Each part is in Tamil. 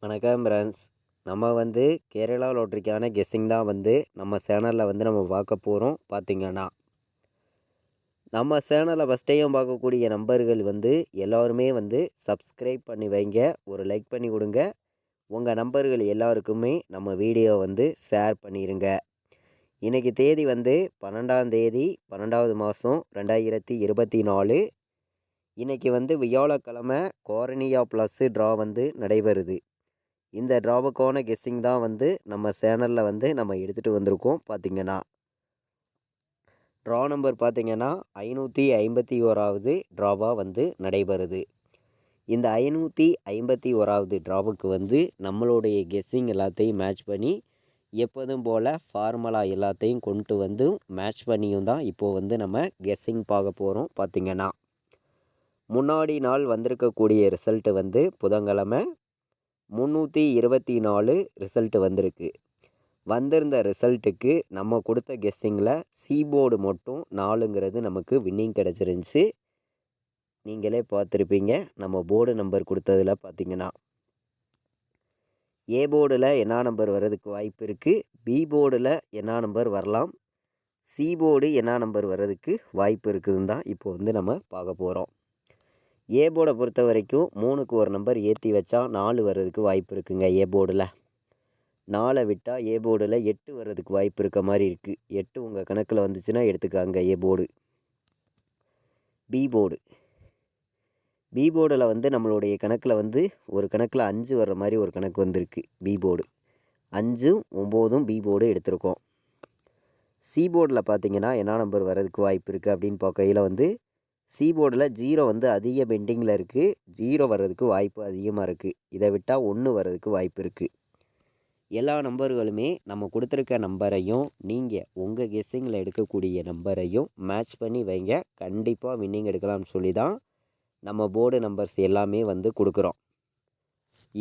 வணக்கம் ஃப்ரெண்ட்ஸ். நம்ம கேரளா லாட்ரிக்கான கெஸ்ஸிங் தான் நம்ம சேனலில் நம்ம பார்க்க போகிறோம். பார்த்திங்கன்னா நம்ம சேனலை ஃபஸ்ட் டைம் பார்க்கக்கூடிய நம்பர்கள் எல்லோருமே சப்ஸ்கிரைப் பண்ணி வைங்க, ஒரு லைக் பண்ணி கொடுங்க. உங்கள் நம்பர்கள் எல்லாருக்குமே நம்ம வீடியோ ஷேர் பண்ணிடுங்க. இன்றைக்கி தேதி 12ஆம் தேதி 12வது மாதம் 2024. இன்றைக்கி வியாழக்கிழமை கார்னியா ப்ளஸ் ட்ரா நடைபெறுது. இந்த ட்ராவுக்கான கெஸ்ஸிங் தான் நம்ம சேனலில் நம்ம எடுத்துகிட்டு வந்திருக்கோம். பார்த்திங்கன்னா ட்ரா நம்பர் பார்த்திங்கன்னா 551வது ட்ராவாக நடைபெறுது. இந்த 551வது ட்ராவுக்கு நம்மளுடைய கெஸ்ஸிங் எல்லாத்தையும் மேட்ச் பண்ணி எப்போதும் போல் ஃபார்முலா எல்லாத்தையும் கொண்டு மேட்ச் பண்ணியும் தான் இப்போது நம்ம கெஸ்ஸிங் பார்க்க போகிறோம். பார்த்திங்கன்னா முன்னாடி நாள் வந்திருக்கக்கூடிய ரிசல்ட்டு புதன்கிழமை 324 ரிசல்ட்டு வந்திருக்கு. வந்திருந்த ரிசல்ட்டுக்கு நம்ம கொடுத்த கெஸ்ஸிங்கில் போர்டு மட்டும் 4ங்கிறது நமக்கு வின்னிங் கிடச்சிருந்துச்சி. நீங்களே பார்த்துருப்பீங்க. நம்ம போர்டு நம்பர் கொடுத்ததில் பார்த்திங்கன்னா ஏ போர்டில் என்ன நம்பர் வர்றதுக்கு வாய்ப்பு இருக்குது, பி போர்டில் என்ன நம்பர் வரலாம், சி போர்டு என்ன நம்பர் வர்றதுக்கு வாய்ப்பு இருக்குதுன்னு தான் இப்போ நம்ம பார்க்க போகிறோம். ஏ போர்டை பொறுத்த வரைக்கும் 3க்கு ஒரு நம்பர் ஏற்றி வச்சா 4 வர்றதுக்கு வாய்ப்பு இருக்குங்க. ஏ போர்டில் 4 விட்டால் ஏ போர்டில் 8 வர்றதுக்கு வாய்ப்பு இருக்க மாதிரி இருக்குது. 8 உங்கள் கணக்கில் வந்துச்சுன்னா எடுத்துக்காங்க A board. B board B போர்டில் நம்மளுடைய கணக்கில் ஒரு கணக்கில் 5 வர்ற மாதிரி ஒரு கணக்கு வந்திருக்கு. பி போர்டு 5, 9 பி போர்டு எடுத்திருக்கோம். சி போர்டில் பார்த்திங்கன்னா என்ன நம்பர் வர்றதுக்கு வாய்ப்பு இருக்குது அப்படின்னு பார்க்கையில் சி போர்டில் 0 அதிக பெண்டிங்கில் இருக்குது. 0 வர்றதுக்கு வாய்ப்பு அதிகமாக இருக்குது. இதை விட்டால் 1 வர்றதுக்கு வாய்ப்பு இருக்குது. எல்லா நம்பர்களுமே நம்ம கொடுத்துருக்க நம்பரையும் நீங்கள் உங்கள் கெஸ்ஸிங்கில் எடுக்கக்கூடிய நம்பரையும் மேட்ச் பண்ணி வைங்க. கண்டிப்பாக வின்னிங் எடுக்கலாம்னு சொல்லி தான் நம்ம போர்டு நம்பர்ஸ் எல்லாமே கொடுக்குறோம்.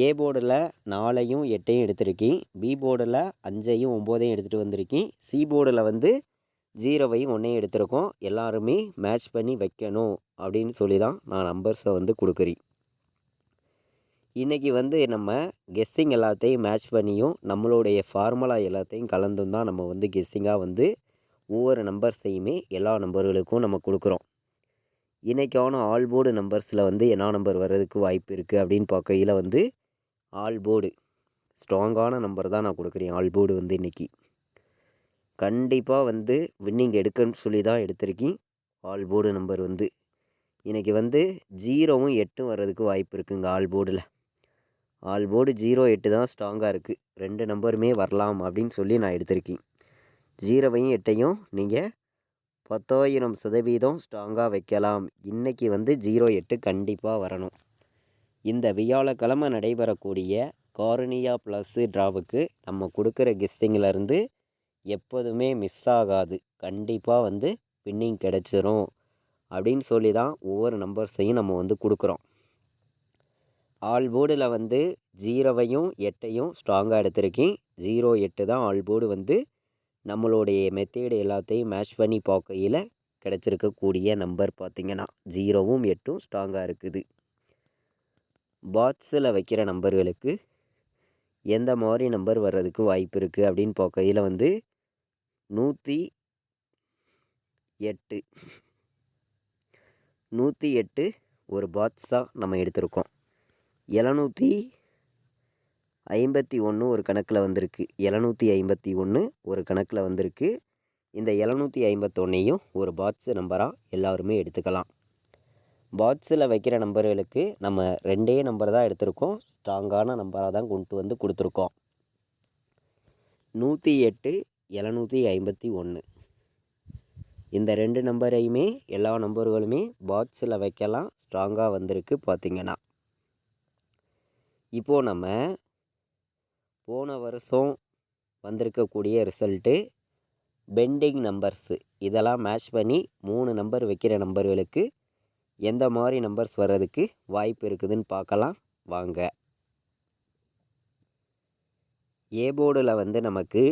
ஏ போர்டில் 4ஐயும் 8ஐயும் எடுத்திருக்கேன். பி போர்டில் 5ஐயும் 9ஐயும் எடுத்துகிட்டு வந்திருக்கேன். சி போர்டில் 0வையும் 1ஐயும் எடுத்திருக்கோம். எல்லாருமே மேட்ச் பண்ணி வைக்கணும் அப்படின்னு சொல்லி தான் நான் நம்பர்ஸை கொடுக்குறேன். இன்றைக்கி நம்ம கெஸ்ஸிங் எல்லாத்தையும் மேட்ச் பண்ணியும் நம்மளுடைய ஃபார்முலா எல்லாத்தையும் கலந்தும் தான் நம்ம கெஸ்ஸிங்காக ஒவ்வொரு நம்பர்ஸையுமே எல்லா நம்பர்களுக்கும் நம்ம கொடுக்குறோம். இன்றைக்கான ஆல் போர்டு நம்பர்ஸில் என்ன நம்பர் வர்றதுக்கு வாய்ப்பு இருக்குது அப்படின்னு பார்க்கையில் ஆல் போர்டு ஸ்ட்ராங்கான நம்பர் தான் நான் கொடுக்குறேன். ஆல் போர்டு இன்றைக்கி கண்டிப்பாக வின்னிங் எடுக்கணும்னு சொல்லி தான் எடுத்திருக்கேன். ஆல் போர்டு நம்பர் இன்றைக்கி 0வும் 8ம் வர்றதுக்கு வாய்ப்பு இருக்குங்க. ஆல் போர்டில் ஆல் போர்டு 0, 8 தான் ஸ்ட்ராங்காக இருக்குது. 2 நம்பருமே வரலாம் அப்படின்னு சொல்லி நான் எடுத்திருக்கேன். 0வையும் 8ஐயும் நீங்கள் 10,000% ஸ்ட்ராங்காக வைக்கலாம். இன்றைக்கி 0, 8 கண்டிப்பாக வரணும். இந்த வியாழக்கிழமை நடைபெறக்கூடிய கார்னியா ப்ளஸ் ட்ராவுக்கு நம்ம கொடுக்குற கெஸ்ஸிங்கிலேருந்து எப்போதுமே மிஸ் ஆகாது. கண்டிப்பாக வின்னிங் கிடச்சிரும் அப்படின்னு சொல்லி தான் ஒவ்வொரு நம்பர்ஸையும் நம்ம கொடுக்குறோம். ஆல் போர்டில் 0வையும் 8ஐயும் ஸ்ட்ராங்காக எடுத்திருக்கேன். 0, 8 தான் ஆல் போர்டு நம்மளுடைய மெத்தேடு எல்லாத்தையும் மேட்ச் பண்ணி பார்க்கையில் கிடச்சிருக்கக்கூடிய நம்பர். பார்த்திங்கன்னா 0வும் 8ம் ஸ்ட்ராங்காக இருக்குது. பாக்ஸில் வைக்கிற நம்பர்களுக்கு எந்த மாதிரி நம்பர் வர்றதுக்கு வாய்ப்பு இருக்குது அப்படின்னு பார்க்கையில் 108 ஒரு பாக்ஸாக நம்ம எடுத்திருக்கோம். 751 ஒரு கணக்கில் வந்திருக்கு. 751 ஒரு கணக்கில் வந்திருக்கு. இந்த 751ஐயும் ஒரு பாக்ஸ் நம்பராக எல்லாருமே எடுத்துக்கலாம். பாக்ஸில் வைக்கிற நம்பர்களுக்கு நம்ம 2 நம்பர் தான் எடுத்திருக்கோம். ஸ்ட்ராங்கான நம்பராக தான் கொண்டு கொடுத்துருக்கோம். 108, 751 இந்த 2 நம்பரையுமே எல்லா நம்பர்களுமே பாக்ஸில் வைக்கலாம். ஸ்ட்ராங்காக வந்திருக்கு. பார்த்திங்கன்னா இப்போது நம்ம போன வருஷம் வந்திருக்கக்கூடிய ரிசல்ட்டு பெண்டிங் நம்பர்ஸு இதெல்லாம் மேட்ச் பண்ணி 3 நம்பர் வைக்கிற நம்பர்களுக்கு எந்த மாதிரி நம்பர்ஸ் வர்றதுக்கு வாய்ப்பு இருக்குதுன்னு பார்க்கலாம் வாங்க. ஏ போர்டில் நமக்கு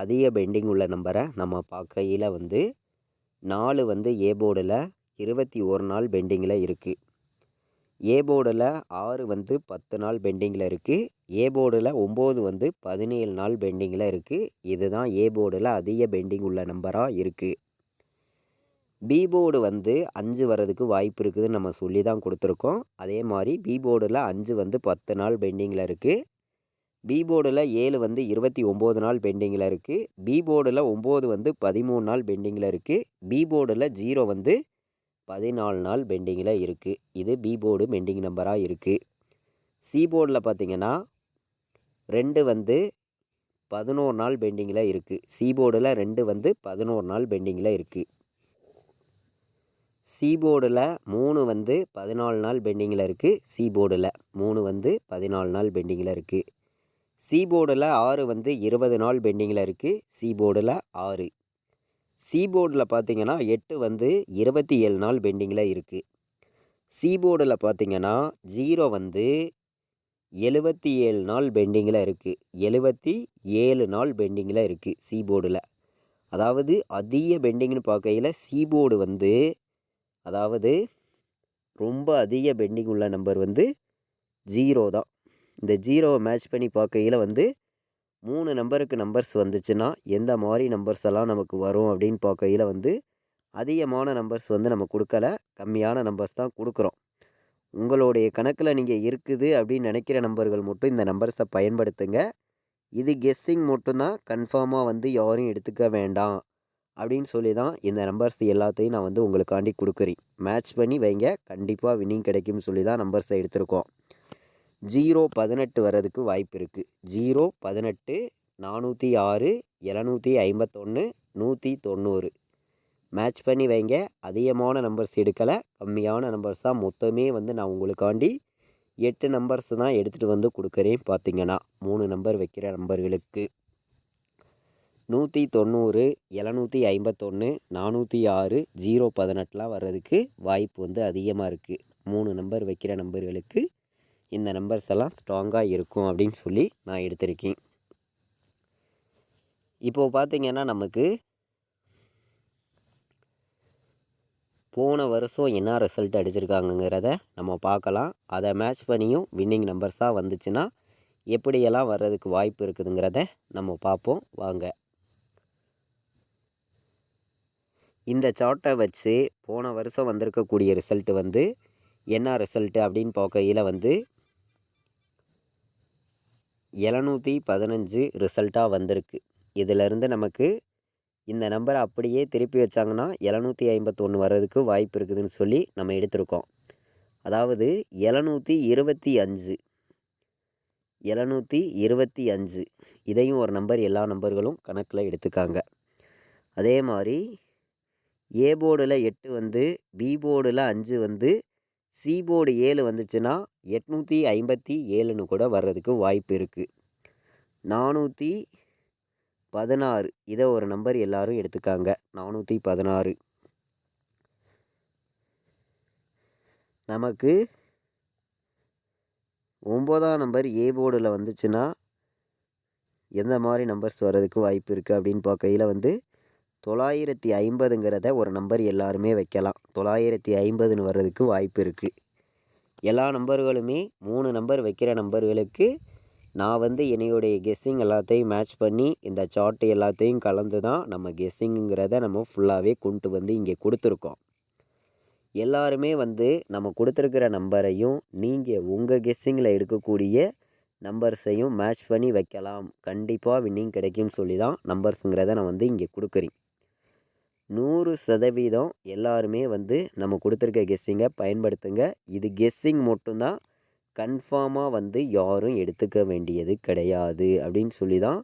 அதிக பெண்டிங் உள்ள நம்பரை நம்ம பார்க்கையில் 4 ஏ போர்டில் 21 நாள் பெண்டிங்கில் இருக்குது. ஏ போர்டில் 6 வந்து 10 நாள் பெண்டிங்கில் இருக்குது. ஏ போர்டில் 9 வந்து 17 நாள் பெண்டிங்கில் இருக்குது. இதுதான் ஏ போர்டில் அதிக பெண்டிங் உள்ள நம்பராக இருக்குது. பி போர்டு வந்து 5 வர்றதுக்கு வாய்ப்பு இருக்குதுன்னு நம்ம சொல்லி தான் கொடுத்துருக்கோம். அதே மாதிரி பி போர்டில் 5 வந்து 10 நாள் பெண்டிங்கில் இருக்குது. பி போர்டில் 7 வந்து 29 நாள் பெண்டிங்கில் இருக்குது. பி போர்டில் 9 வந்து 13 நாள் பெண்டிங்கில் இருக்குது. பி போர்டில் 0 வந்து 14 நாள் பெண்டிங்கில் இருக்குது. இது பி போர்டு பெண்டிங் நம்பராக இருக்குது. சி போர்டில் பார்த்திங்கன்னா 2 வந்து 11 நாள் பெண்டிங்கில் இருக்குது. சி போர்டில் 2 வந்து 11 நாள் பெண்டிங்கில் இருக்குது. சி போர்டில் 3 வந்து 14 நாள் பெண்டிங்கில் இருக்குது. சி போர்டில் 3 வந்து 14 நாள் பெண்டிங்கில் இருக்குது. சி போர்டில் 6 வந்து 20 நாள் பெண்டிங்கில் இருக்குது. சி போர்டில் 6. சி போர்டில் பார்த்திங்கன்னா 8 வந்து 27 நாள் பெண்டிங்கில் இருக்குது. சி போர்டில் பார்த்திங்கன்னா 0 வந்து 77 நாள் பெண்டிங்கில் இருக்குது. 77 நாள் பெண்டிங்கில் இருக்குது சி போர்டில். அதாவது அதிக பெண்டிங்னு பார்க்கையில் சி போர்டு வந்து அதாவது ரொம்ப அதிக பெண்டிங் உள்ள நம்பர் வந்து 0 தான். இந்த 0வை மேட்ச் பண்ணி பார்க்கையில் வந்து 3 நம்பருக்கு நம்பர்ஸ் வந்துச்சுன்னா எந்த மாதிரி நம்பர்ஸ் எல்லாம் நமக்கு வரும் அப்படின்னு பார்க்கையில் வந்து அதிகமான நம்பர்ஸ் வந்து நம்ம கொடுக்கல, கம்மியான நம்பர்ஸ் தான் கொடுக்குறோம். உங்களுடைய கணக்கில் நீங்கள் இருக்குது அப்படின்னு நினைக்கிற நம்பர்கள் மட்டும் இந்த நம்பர்ஸை பயன்படுத்துங்க. இது கெஸ்ஸிங் மட்டும்தான், கன்ஃபார்மாக வந்து யாரும் எடுத்துக்க வேண்டாம் அப்படின்னு சொல்லி தான் இந்த நம்பர்ஸ் எல்லாத்தையும் நான் வந்து உங்களுக்காண்டி கொடுக்குறேன். மேட்ச் பண்ணி வைங்க, கண்டிப்பாக வின்னிங் கிடைக்கும்னு சொல்லி தான் நம்பர்ஸை எடுத்திருக்கோம். 0-18 வர்றதுக்கு வாய்ப்பு இருக்குது. 0-18, 406, 751, 190 மேட்ச் பண்ணி வைங்க. அதிகமான நம்பர்ஸ் எடுக்கலை, கம்மியான நம்பர்ஸ் தான் மொத்தமே வந்து நான் உங்களுக்காண்டி 8 நம்பர்ஸ் தான் எடுத்துகிட்டு வந்து கொடுக்குறேன். பார்த்திங்கன்னா 3 நம்பர் வைக்கிற நம்பர்களுக்கு 190, 751, 406, 0-18 வர்றதுக்கு வாய்ப்பு வந்து அதிகமாக இருக்குது. 3 நம்பர் வைக்கிற நம்பர்களுக்கு இந்த நம்பர்ஸ் எல்லாம் ஸ்ட்ராங்காக இருக்கும் அப்படின்னு சொல்லி நான் எடுத்திருக்கேன். இப்போது பார்த்திங்கன்னா நமக்கு போன வருஷம் என்ன ரிசல்ட் அடிச்சிருக்காங்கங்கிறத நம்ம பார்க்கலாம். அதை மேட்ச் பண்ணியும் வின்னிங் நம்பர்ஸாக வந்துச்சுன்னா எப்படியெல்லாம் வர்றதுக்கு வாய்ப்பு இருக்குதுங்கிறத நம்ம பார்ப்போம் வாங்க. இந்த சார்ட்டை வச்சு போன வருஷம் வந்திருக்கக்கூடிய ரிசல்ட்டு வந்து என்ன ரிசல்ட்டு அப்படின்னு பார்க்கையில் வந்து 715 ரிசல்ட்டாக வந்திருக்கு. இதிலேருந்து நமக்கு இந்த நம்பரை அப்படியே திருப்பி வச்சாங்கன்னா 751 வர்றதுக்கு வாய்ப்பு இருக்குதுன்னு சொல்லி நம்ம எடுத்திருக்கோம். அதாவது 725 இதையும் ஒரு நம்பர் எல்லா நம்பர்களும் கணக்கில் எடுத்துக்காங்க. அதே மாதிரி ஏ போர்டில் 8 வந்து பி போர்டில் 5 வந்து சி போர்டு 7 வந்துச்சுன்னா 857ன்னு கூட வர்றதுக்கு வாய்ப்பு இருக்குது. 416 இதை ஒரு நம்பர் எல்லாரும் எடுத்துக்காங்க. 416 நமக்கு 9ஆம் நம்பர் ஏ போர்டில் வந்துச்சுன்னா எந்த மாதிரி நம்பர்ஸ் வர்றதுக்கு வாய்ப்பு இருக்குது அப்படின்னு பார்க்கையில் வந்து 950ங்கிறத ஒரு நம்பர் எல்லாருமே வைக்கலாம். 950ன்னு வர்றதுக்கு வாய்ப்பு இருக்குது. எல்லா நம்பர்களுமே 3 நம்பர் வைக்கிற நம்பர்களுக்கு நான் வந்து என்னையுடைய கெஸ்ஸிங் எல்லாத்தையும் மேட்ச் பண்ணி இந்த சார்ட்டு எல்லாத்தையும் கலந்து தான் நம்ம கெஸ்ஸிங்கிறத நம்ம ஃபுல்லாகவே கொண்டு வந்து இங்கே கொடுத்துருக்கோம். எல்லாருமே வந்து நம்ம கொடுத்துருக்கிற நம்பரையும் நீங்கள் உங்கள் கெஸ்ஸிங்கில் எடுக்கக்கூடிய நம்பர்ஸையும் மேட்ச் பண்ணி வைக்கலாம், கண்டிப்பாக வின்னிங் கிடைக்கும்னு சொல்லி தான் நம்பர்ஸுங்கிறத நான் வந்து இங்கே கொடுக்குறேன். 100% எல்லாருமே வந்து நம்ம கொடுத்துருக்க கெஸ்ஸிங்கை பயன்படுத்துங்க. இது கெஸ்ஸிங் மட்டும்தான், கன்ஃபார்மாக வந்து யாரும் எடுத்துக்க வேண்டியது கிடையாது அப்படின்னு சொல்லி தான்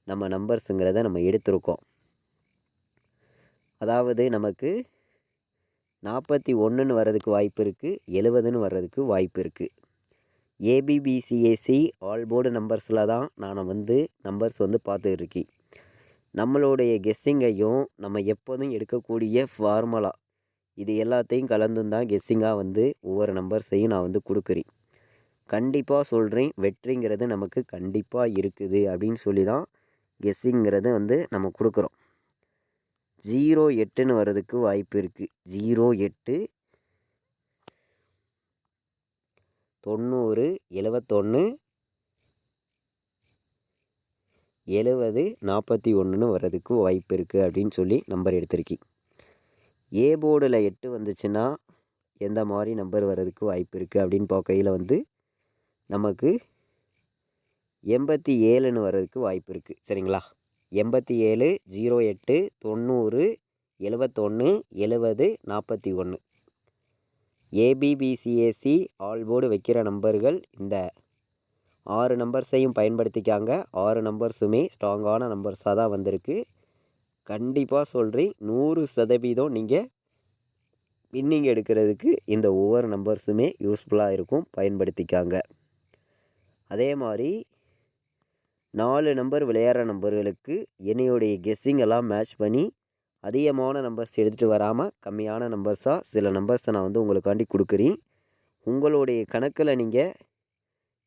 நம்ம நம்பர்ஸுங்கிறத நம்ம எடுத்திருக்கோம். அதாவது நமக்கு 41ன்னு வர்றதுக்கு வாய்ப்பு இருக்குது, 70ன்னு வர்றதுக்கு வாய்ப்பு இருக்குது. ஏபிபிசிஏசி ஆல் போர்டு நம்பர்ஸில் தான் நான் வந்து நம்பர்ஸ் வந்து பார்த்துட்ருக்கேன். நம்மளுடைய கெஸ்ஸிங்கையும் நம்ம எப்போதும் எடுக்கக்கூடிய ஃபார்முலா இது எல்லாத்தையும் கலந்தும் தான் கெஸ்ஸிங்காக வந்து ஒவ்வொரு நம்பர்ஸையும் நான் வந்து கொடுக்குறேன். கண்டிப்பாக சொல்கிறேன், வெற்றிங்கிறது நமக்கு கண்டிப்பாக இருக்குது அப்படின்னு சொல்லி தான் கெஸ்ஸிங்கிறது வந்து நம்ம கொடுக்குறோம். 08ன்னு வர்றதுக்கு வாய்ப்பு இருக்குது. 08, 90 71 70 41ன்னு வர்றதுக்கு வாய்ப்பு இருக்குது அப்படின்னு சொல்லி நம்பர் எடுத்திருக்கேன். ஏ போர்டில் 8 வந்துச்சுன்னா எந்த மாதிரி நம்பர் வர்றதுக்கு வாய்ப்பு இருக்குது அப்படின்னு பார்க்கையில் வந்து நமக்கு 87ன்னு வர்றதுக்கு வாய்ப்பு இருக்குது. சரிங்களா? 87 08 90 71 70 41. ஏபிபிசிஏசி ஆல் போர்டு வைக்கிற நம்பர்கள் இந்த 6 நம்பர்ஸையும் பயன்படுத்திக்காங்க. 6 நம்பர்ஸுமே ஸ்ட்ராங்கான நம்பர்ஸாக தான் வந்திருக்கு. கண்டிப்பாக சொல்கிறேன், 100% நீங்கள் வின்னிங் எடுக்கிறதுக்கு இந்த ஒவ்வொரு நம்பர்ஸுமே யூஸ்ஃபுல்லாக இருக்கும், பயன்படுத்திக்காங்க. அதே மாதிரி 4 நம்பர் விளையாடுற நம்பர்களுக்கு என்னையுடைய கெஸ்ஸிங் எல்லாம் மேட்ச் பண்ணி அதிகமான நம்பர்ஸ் எடுத்துகிட்டு வராமல் கம்மியான நம்பர்ஸாக சில நம்பர்ஸை நான் வந்து உங்களுக்காண்டி கொடுக்குறேன். உங்களுடைய கணக்கில் நீங்கள்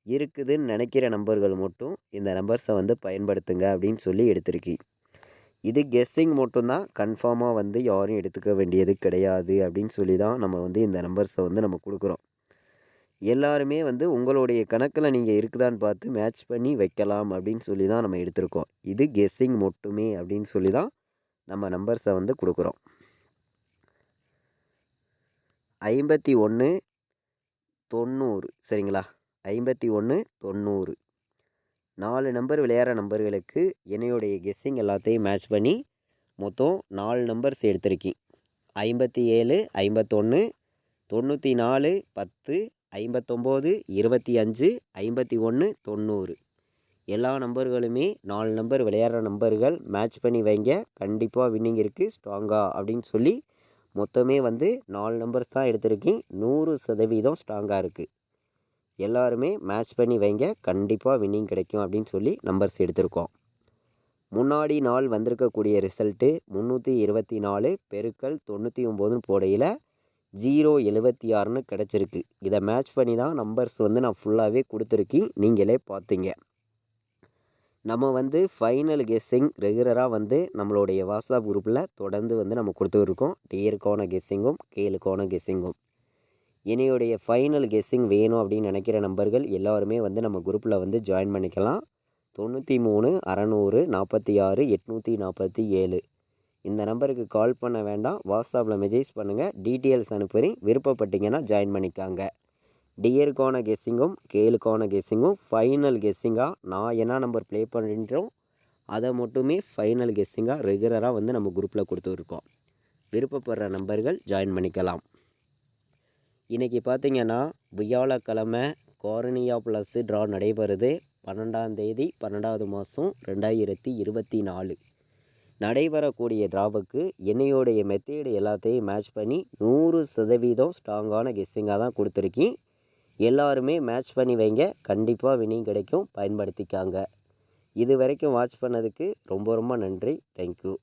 இருக்குதுன்னு நினைக்கிற நம்பர்கள் மட்டும் இந்த நம்பர்ஸை வந்து பயன்படுத்துங்க அப்படின்னு சொல்லி எடுத்திருக்கேன். இது கெஸ்ஸிங் மட்டும்தான், கன்ஃபார்மாக வந்து யாரும் எடுத்துக்க வேண்டியது கிடையாது அப்படின்னு சொல்லி தான் நம்ம வந்து இந்த நம்பர்ஸை வந்து நம்ம கொடுக்குறோம். எல்லாருமே வந்து உங்களுடைய கணக்கில் நீங்கள் இருக்குதான்னு பார்த்து மேட்ச் பண்ணி வைக்கலாம் அப்படின்னு சொல்லி தான் நம்ம எடுத்திருக்கோம். இது கெஸ்ஸிங் மட்டுமே அப்படின்னு சொல்லி தான் நம்ம நம்பர்ஸை வந்து கொடுக்குறோம். 51 90. சரிங்களா? 51 90. 4 நம்பர் விளையாடுற நம்பர்களுக்கு என்னையுடைய கெஸ்ஸிங் எல்லாத்தையும் மேட்ச் பண்ணி மொத்தம் 4 நம்பர்ஸ் எடுத்திருக்கேன். 57 51 94 10 59 25 51 90. எல்லா நம்பர்களுமே 4 நம்பர் விளையாடுற நம்பர்கள் மேட்ச் பண்ணி வைங்க. கண்டிப்பாக வின்னிங் இருக்குது ஸ்ட்ராங்காக அப்படின்னு சொல்லி மொத்தமே வந்து 4 நம்பர்ஸ் தான் எடுத்திருக்கேன். 100% ஸ்ட்ராங்காக இருக்குது. எல்லாருமே மேட்ச் பண்ணி வைங்க, கண்டிப்பாக வின்னிங் கிடைக்கும் அப்படின்னு சொல்லி நம்பர்ஸ் எடுத்திருக்கோம். முன்னாடி நாள் வந்திருக்கக்கூடிய ரிசல்ட்டு 324 பெருக்கல் 99 போடையில் 076ன்னு கிடச்சிருக்கு. இதை மேட்ச் பண்ணி தான் நம்பர்ஸ் வந்து நான் ஃபுல்லாகவே கொடுத்துருக்கேன், நீங்களே பார்த்தீங்க. நம்ம வந்து ஃபைனல் கெஸ்ஸிங் ரெகுலராக வந்து நம்மளுடைய வாட்ஸ்அப் குரூப்பில் தொடர்ந்து வந்து நம்ம கொடுத்துருக்கோம். டியருக்கான கெஸ்ஸிங்கும் கேளுக்கான கெஸ்ஸிங்கும். என்னையுடைய ஃபைனல் கெஸ்ஸிங் வேணும் அப்படின்னு நினைக்கிற நம்பர்கள் எல்லாருமே வந்து நம்ம குரூப்பில் வந்து ஜாயின் பண்ணிக்கலாம். 93 600 46 847 இந்த நம்பருக்கு கால் பண்ண வேண்டாம், வாட்ஸ்அப்பில் மெசேஜ் பண்ணுங்கள், டீட்டெயில்ஸ் அனுப்புகிறேன். விருப்பப்பட்டீங்கன்னா ஜாயின் பண்ணிக்காங்க. டியருக்கான கெஸ்ஸிங்கும் கேளுக்கான கெஸ்ஸிங்கும் ஃபைனல் கெஸ்ஸிங்காக நான் என்ன நம்பர் ப்ளே பண்ணுறோம் அதை மட்டுமே ஃபைனல் கெஸ்ஸிங்காக ரெகுலராக வந்து நம்ம குரூப்பில் கொடுத்துருக்கோம். விருப்பப்படுற நம்பர்கள் ஜாயின் பண்ணிக்கலாம். இன்றைக்கி பார்த்திங்கன்னா வியாழக்கிழமை கார்னியா ப்ளஸ் ட்ரா நடைபெறுது. 12ஆம் தேதி 12வது மாதம் 2024 நடைபெறக்கூடிய ட்ராவுக்கு என்னையோடைய மெத்தேடு எல்லாத்தையும் மேட்ச் பண்ணி 100% ஸ்ட்ராங்கான கெஸ்ஸிங்காக தான் கொடுத்துருக்கேன். எல்லாருமே மேட்ச் பண்ணி வைங்க, கண்டிப்பாக வின்னிங் கிடைக்கும், பயன்படுத்திக்காங்க. இது வரைக்கும் வாட்ச் பண்ணதுக்கு ரொம்ப ரொம்ப நன்றி. தேங்க்யூ.